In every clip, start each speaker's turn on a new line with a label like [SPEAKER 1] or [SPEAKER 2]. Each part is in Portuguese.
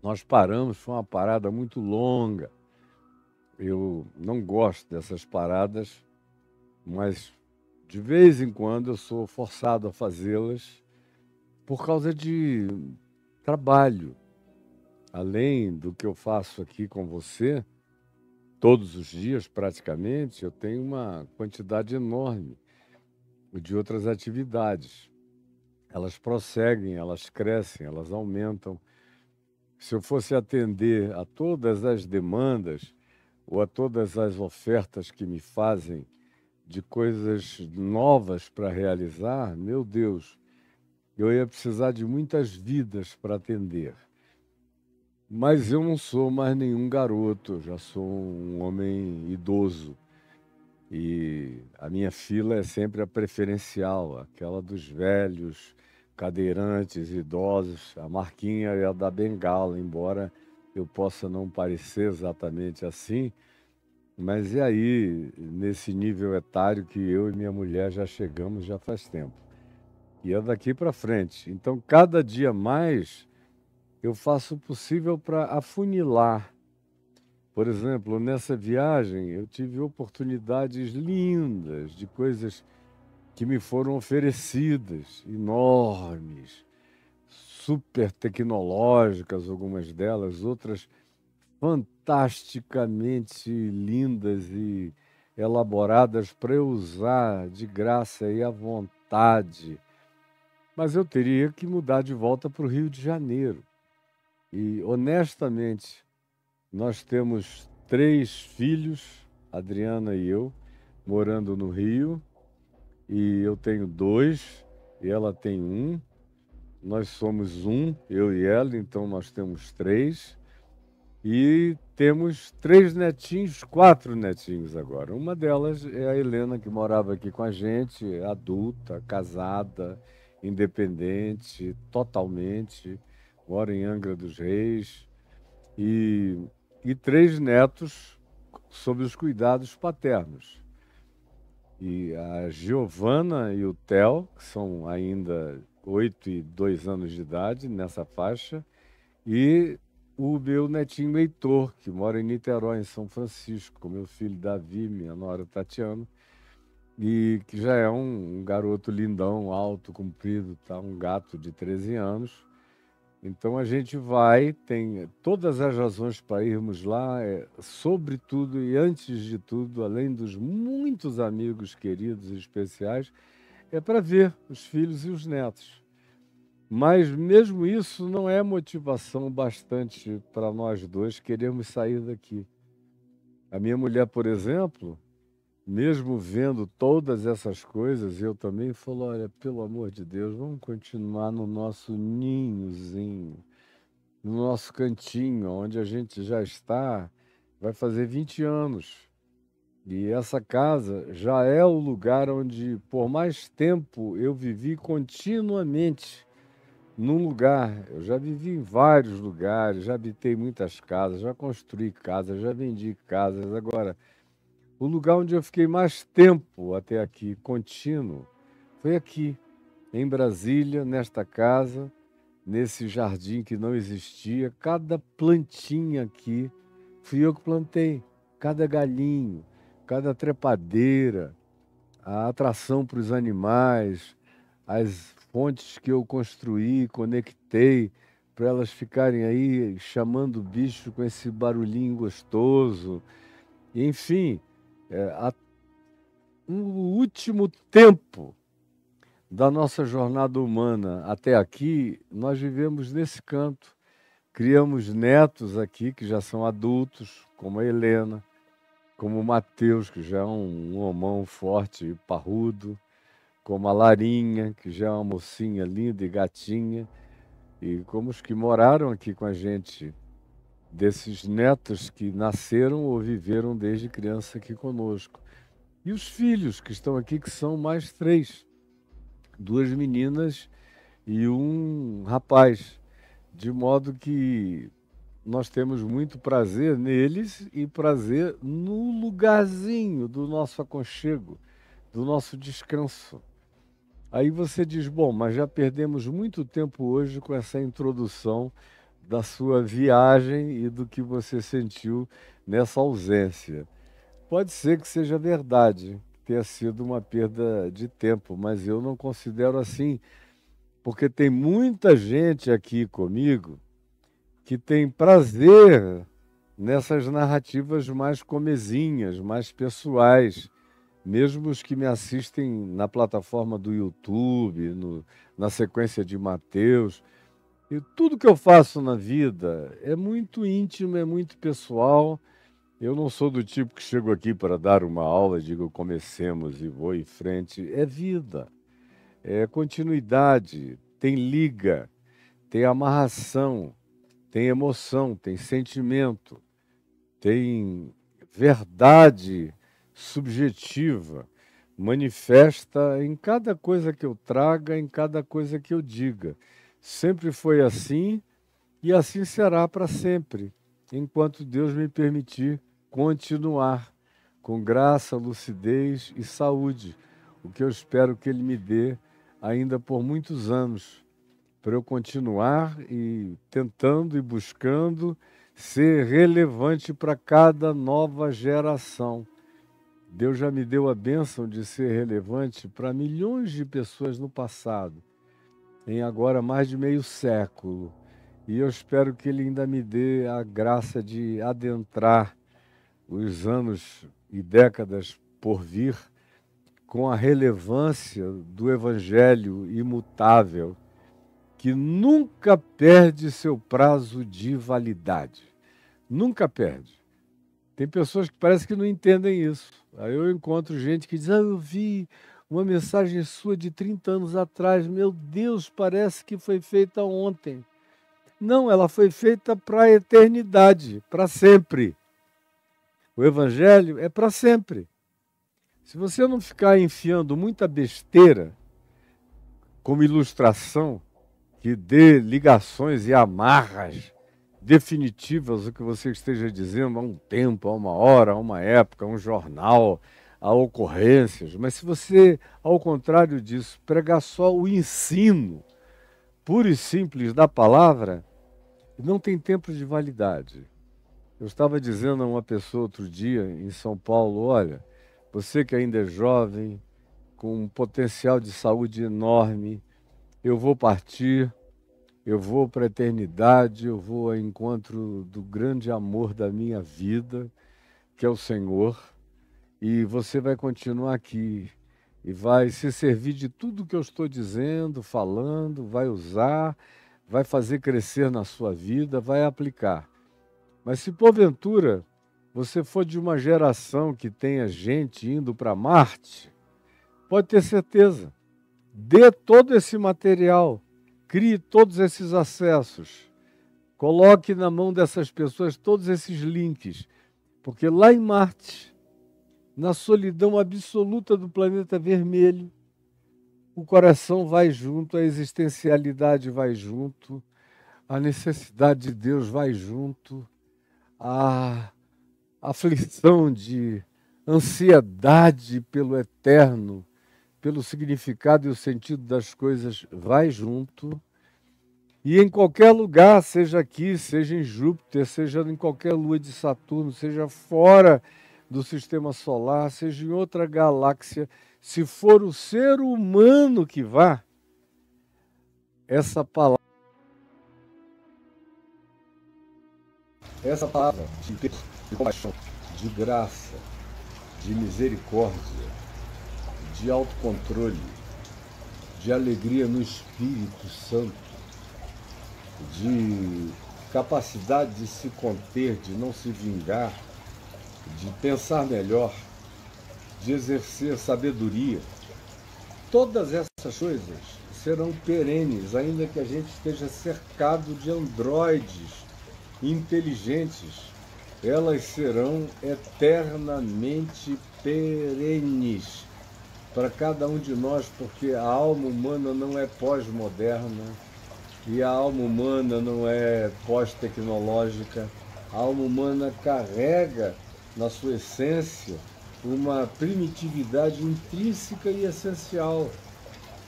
[SPEAKER 1] Nós paramos, foi uma parada muito longa. Eu não gosto dessas paradas, mas de vez em quando eu sou forçado a fazê-las por causa de trabalho. Além do que eu faço aqui com você, todos os dias praticamente, eu tenho uma quantidade enorme de outras atividades. Elas prosseguem, elas crescem, elas aumentam. Se eu fosse atender a todas as demandas ou a todas as ofertas que me fazem de coisas novas para realizar, meu Deus, eu ia precisar de muitas vidas para atender. Mas eu não sou mais nenhum garoto, eu já sou um homem idoso. E a minha fila é sempre a preferencial, aquela dos velhos, cadeirantes, idosos. A marquinha é a da bengala, embora eu possa não parecer exatamente assim, mas é aí, nesse nível etário que eu e minha mulher já chegamos já faz tempo. E é daqui para frente. Então, cada dia mais, eu faço o possível para afunilar. Por exemplo, nessa viagem, eu tive oportunidades lindas de coisas que me foram oferecidas, enormes, super tecnológicas, algumas delas, outras fantasticamente lindas e elaboradas para eu usar de graça e à vontade. Mas eu teria que mudar de volta para o Rio de Janeiro. E, honestamente, nós temos 3 filhos, Adriana e eu, morando no Rio, e eu tenho 2, e ela tem um. Nós somos um, eu e ela, então nós temos 3. E temos 3 netinhos, 4 netinhos agora. Uma delas é a Helena, que morava aqui com a gente, adulta, casada, independente, totalmente, mora em Angra dos Reis. E, e 3 netos sob os cuidados paternos. E a Giovana e o Theo, que são ainda 8 e 2 anos de idade, nessa faixa, e o meu netinho Heitor, que mora em Niterói, em São Francisco, com meu filho Davi, minha nora Tatiana, e que já é um garoto lindão, alto, comprido, tá? Um gato de 13 anos. Então a gente vai, tem todas as razões para irmos lá, sobretudo e antes de tudo, além dos muitos amigos queridos e especiais, é para ver os filhos e os netos. Mas mesmo isso não é motivação bastante para nós dois querermos sair daqui. A minha mulher, por exemplo, mesmo vendo todas essas coisas, eu também falo, olha, pelo amor de Deus, vamos continuar no nosso ninhozinho, no nosso cantinho, onde a gente já está, vai fazer 20 anos. E essa casa já é o lugar onde, por mais tempo, eu vivi continuamente num lugar. Eu já vivi em vários lugares, já habitei muitas casas, já construí casas, já vendi casas. Agora, o lugar onde eu fiquei mais tempo até aqui, contínuo, foi aqui, em Brasília, nesta casa, nesse jardim que não existia. Cada plantinha aqui fui eu que plantei, cada galinho, cada trepadeira, a atração para os animais, as fontes que eu construí, conectei, para elas ficarem aí chamando o bicho com esse barulhinho gostoso. Enfim, o último tempo da nossa jornada humana até aqui, nós vivemos nesse canto. Criamos netos aqui que já são adultos, como a Helena, como o Matheus, que já é um homão forte e parrudo, como a Larinha, que já é uma mocinha linda e gatinha, e como os que moraram aqui com a gente, desses netos que nasceram ou viveram desde criança aqui conosco. E os filhos que estão aqui, que são mais 3, 2 meninas e um rapaz, de modo que nós temos muito prazer neles e prazer no lugarzinho do nosso aconchego, do nosso descanso. Aí você diz, bom, mas já perdemos muito tempo hoje com essa introdução da sua viagem e do que você sentiu nessa ausência. Pode ser que seja verdade, tenha sido uma perda de tempo, mas eu não considero assim, porque tem muita gente aqui comigo que tem prazer nessas narrativas mais comezinhas, mais pessoais, mesmo os que me assistem na plataforma do YouTube, na sequência de Mateus. E tudo que eu faço na vida é muito íntimo, é muito pessoal. Eu não sou do tipo que chego aqui para dar uma aula, digo comecemos e vou em frente. É vida, é continuidade, tem liga, tem amarração, tem emoção, tem sentimento, tem verdade subjetiva, manifesta em cada coisa que eu traga, em cada coisa que eu diga. Sempre foi assim e assim será para sempre, enquanto Deus me permitir continuar com graça, lucidez e saúde, o que eu espero que Ele me dê ainda por muitos anos, para eu continuar e tentando e buscando ser relevante para cada nova geração. Deus já me deu a bênção de ser relevante para milhões de pessoas no passado, em agora mais de meio século. E eu espero que Ele ainda me dê a graça de adentrar os anos e décadas por vir com a relevância do Evangelho imutável, que nunca perde seu prazo de validade. Nunca perde. Tem pessoas que parece que não entendem isso. Aí eu encontro gente que diz, eu vi uma mensagem sua de 30 anos atrás, meu Deus, parece que foi feita ontem. Não, ela foi feita para a eternidade, para sempre. O Evangelho é para sempre. Se você não ficar enfiando muita besteira como ilustração, que dê ligações e amarras definitivas ao que você esteja dizendo a um tempo, a uma hora, a uma época, a um jornal, a ocorrências. Mas se você, ao contrário disso, pregar só o ensino puro e simples da palavra, não tem tempo de validade. Eu estava dizendo a uma pessoa outro dia em São Paulo, olha, você que ainda é jovem, com um potencial de saúde enorme, eu vou partir, eu vou para a eternidade, eu vou ao encontro do grande amor da minha vida, que é o Senhor, e você vai continuar aqui e vai se servir de tudo que eu estou dizendo, falando, vai usar, vai fazer crescer na sua vida, vai aplicar. Mas se porventura você for de uma geração que tenha gente indo para Marte, pode ter certeza, dê todo esse material, crie todos esses acessos, coloque na mão dessas pessoas todos esses links, porque lá em Marte, na solidão absoluta do planeta vermelho, o coração vai junto, a existencialidade vai junto, a necessidade de Deus vai junto, a aflição de ansiedade pelo eterno, pelo significado e o sentido das coisas, vai junto. E em qualquer lugar, seja aqui, seja em Júpiter, seja em qualquer lua de Saturno, seja fora do sistema solar, seja em outra galáxia, se for o ser humano que vá, essa palavra de compaixão, de graça, de misericórdia, de autocontrole, de alegria no Espírito Santo, de capacidade de se conter, de não se vingar, de pensar melhor, de exercer sabedoria. Todas essas coisas serão perenes, ainda que a gente esteja cercado de androides inteligentes. Elas serão eternamente perenes para cada um de nós, porque a alma humana não é pós-moderna e a alma humana não é pós-tecnológica. A alma humana carrega na sua essência uma primitividade intrínseca e essencial.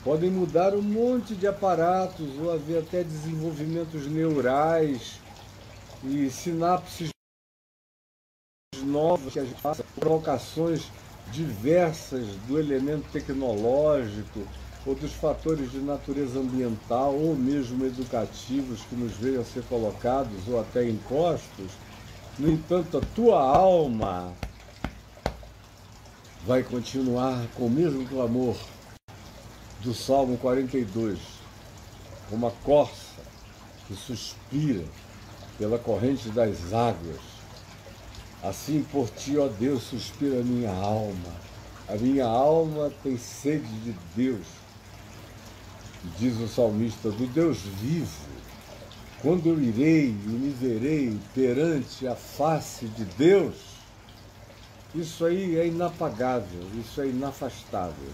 [SPEAKER 1] podem mudar um monte de aparatos ou haver até desenvolvimentos neurais e sinapses novas que a gente faça, provocações diversas do elemento tecnológico ou dos fatores de natureza ambiental ou mesmo educativos que nos venham a ser colocados ou até impostos. No entanto, a tua alma vai continuar com o mesmo clamor do Salmo 42, como a corça que suspira pela corrente das águas. Assim por ti, ó Deus, suspira a minha alma. A minha alma tem sede de Deus. Diz o salmista, do Deus vivo. Quando eu irei e me verei perante a face de Deus, isso aí é inapagável, isso é inafastável,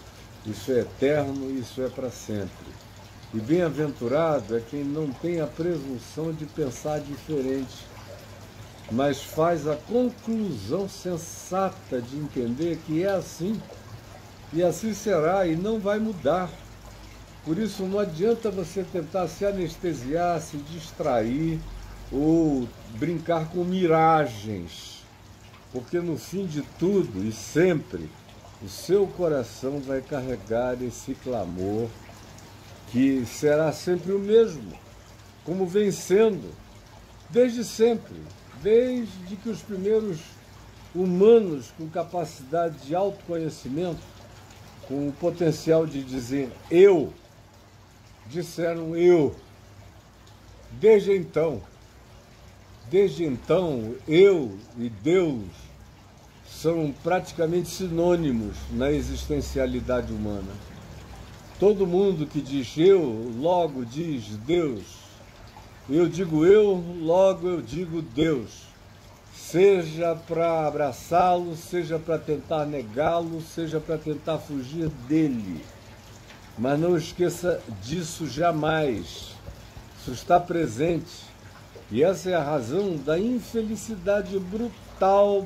[SPEAKER 1] isso é eterno, isso é para sempre. E bem-aventurado é quem não tem a presunção de pensar diferente, mas faz a conclusão sensata de entender que é assim, e assim será, e não vai mudar. Por isso não adianta você tentar se anestesiar, se distrair ou brincar com miragens, porque no fim de tudo e sempre, o seu coração vai carregar esse clamor que será sempre o mesmo, como vem sendo, desde sempre, desde que os primeiros humanos com capacidade de autoconhecimento, com o potencial de dizer eu, disseram eu. Desde então, eu e Deus são praticamente sinônimos na existencialidade humana. Todo mundo que diz eu, logo diz Deus. Eu digo eu, logo eu digo Deus. Seja para abraçá-lo, seja para tentar negá-lo, seja para tentar fugir dele. Mas não esqueça disso jamais. Isso está presente. E essa é a razão da infelicidade brutal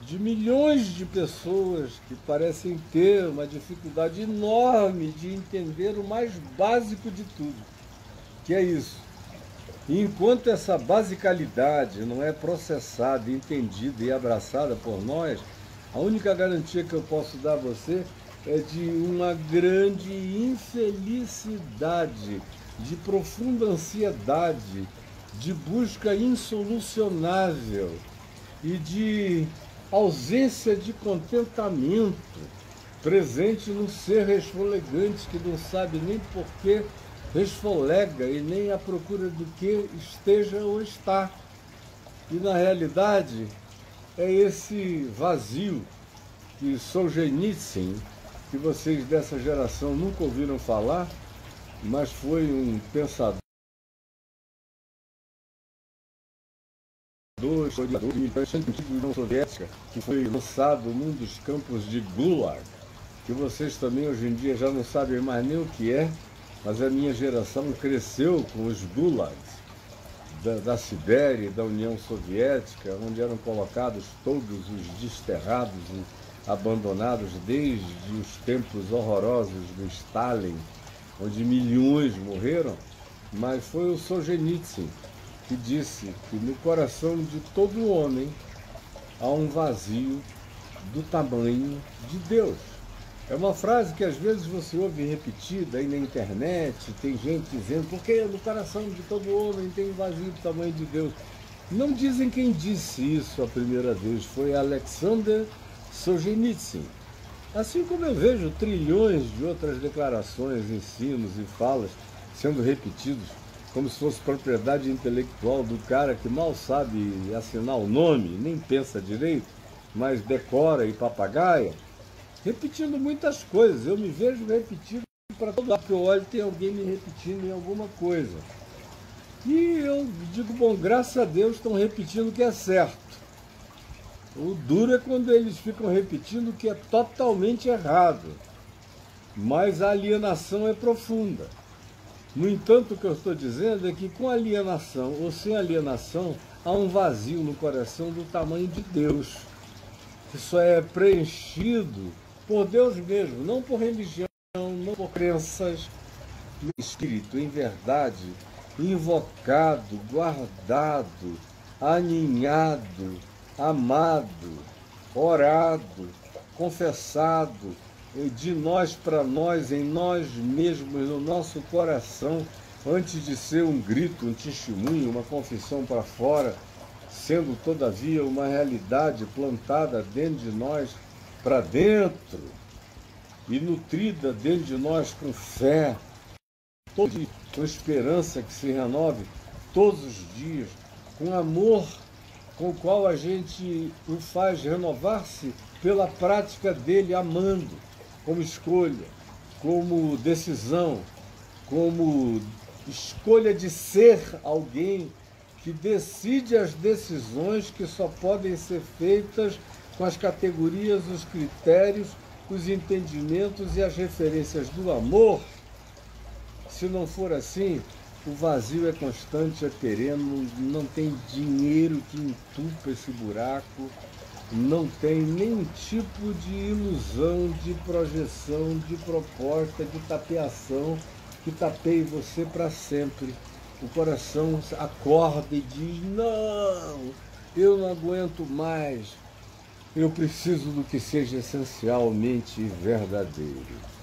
[SPEAKER 1] de milhões de pessoas que parecem ter uma dificuldade enorme de entender o mais básico de tudo, que é isso. E enquanto essa basicalidade não é processada, entendida e abraçada por nós, a única garantia que eu posso dar a você é de uma grande infelicidade, de profunda ansiedade, de busca insolucionável e de ausência de contentamento presente no ser resfolegante que não sabe nem por que resfolega e nem à procura do que esteja ou está. E na realidade é esse vazio que Solzhenitsyn, que vocês dessa geração nunca ouviram falar, mas foi um pensador, historiador militante da União Soviética, que foi lançado num dos campos de Gulag, que vocês também hoje em dia já não sabem mais nem o que é, mas a minha geração cresceu com os Gulags da Sibéria e da União Soviética, onde eram colocados todos os desterrados e abandonados desde os tempos horrorosos do Stalin, onde milhões morreram. Mas foi o Solzhenitsyn que disse que no coração de todo homem há um vazio do tamanho de Deus. É uma frase que às vezes você ouve repetida aí na internet, tem gente dizendo, porque no coração de todo homem tem um vazio do tamanho de Deus. Não dizem quem disse isso a primeira vez, foi Alexander Solzhenitsyn. Assim como eu vejo trilhões de outras declarações, ensinos e falas sendo repetidos como se fosse propriedade intelectual do cara que mal sabe assinar o nome, nem pensa direito, mas decora e papagaia, repetindo muitas coisas. Eu me vejo repetindo para todo lado que eu olho, tem alguém me repetindo em alguma coisa. E eu digo, bom, graças a Deus estão repetindo o que é certo. O duro é quando eles ficam repetindo o que é totalmente errado. Mas a alienação é profunda. No entanto, o que eu estou dizendo é que com alienação ou sem alienação, há um vazio no coração do tamanho de Deus. Isso é preenchido por Deus mesmo, não por religião, por crenças no espírito, em verdade, invocado, guardado, aninhado, amado, orado, confessado, de nós para nós, em nós mesmos, no nosso coração, antes de ser um grito, um testemunho, uma confissão para fora, sendo todavia uma realidade plantada dentro de nós para dentro e nutrida dentro de nós com fé, todo dia, com esperança que se renove todos os dias, com amor com o qual a gente o faz renovar-se pela prática dele, amando, como escolha, como decisão, como escolha de ser alguém que decide as decisões que só podem ser feitas com as categorias, os critérios, os entendimentos e as referências do amor. Se não for assim, o vazio é constante, é pereno, não tem dinheiro que entupa esse buraco, não tem nenhum tipo de ilusão, de projeção, de proposta, de tapeação que tapeie você para sempre. O coração acorda e diz: não, eu não aguento mais, eu preciso do que seja essencialmente verdadeiro.